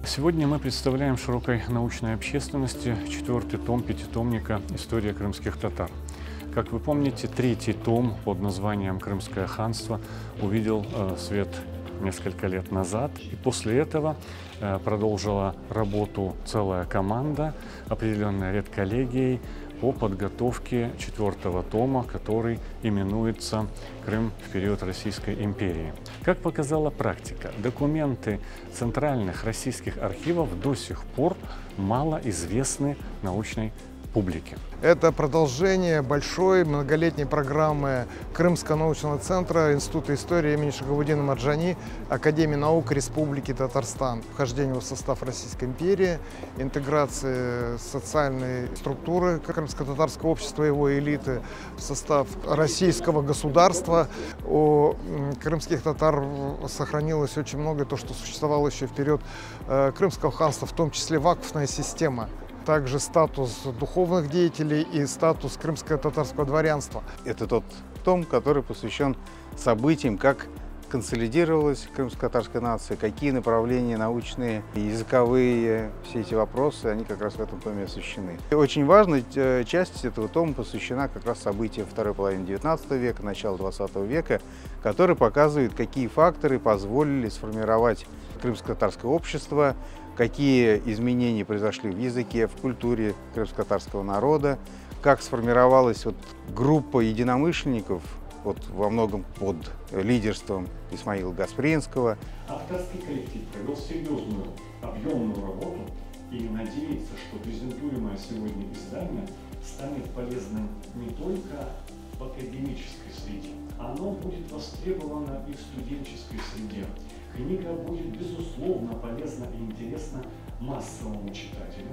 Сегодня мы представляем широкой научной общественности четвертый том пятитомника «История крымских татар». Как вы помните, третий том под названием «Крымское ханство» увидел свет несколько лет назад, и после этого продолжила работу целая команда, определенная редколлегией, по подготовке четвертого тома, который именуется «Крым в период Российской империи». Как показала практика, документы центральных российских архивов до сих пор мало известны научной публике. Это продолжение большой многолетней программы Крымского научного центра Института истории имени Шахабуддина Марджани, Академии наук Республики Татарстан. Вхождение в состав Российской империи, интеграция социальной структуры крымско-татарского общества и его элиты в состав российского государства. У крымских татар сохранилось очень многое, то, что существовало еще в период Крымского ханства, в том числе вакфная система. Также статус духовных деятелей и статус крымско-татарского дворянства. Это тот том, который посвящен событиям, как консолидировалась крымско-татарская нация, какие направления научные, языковые, все эти вопросы, они как раз в этом томе освещены. И очень важная часть этого тома посвящена как раз событиям второй половины XIX века, начала XX века, которые показывают, какие факторы позволили сформировать крымско-татарское общество, какие изменения произошли в языке, в культуре крымско-татарского народа, как сформировалась группа единомышленников, во многом под лидерством Исмаила Гаспринского. Авторский коллектив провел серьезную, объемную работу и надеется, что презентуемое сегодня издание станет полезным не только в академической среде, оно будет востребовано и в студенческой среде. Книга будет, безусловно, полезна и интересна массовому читателю,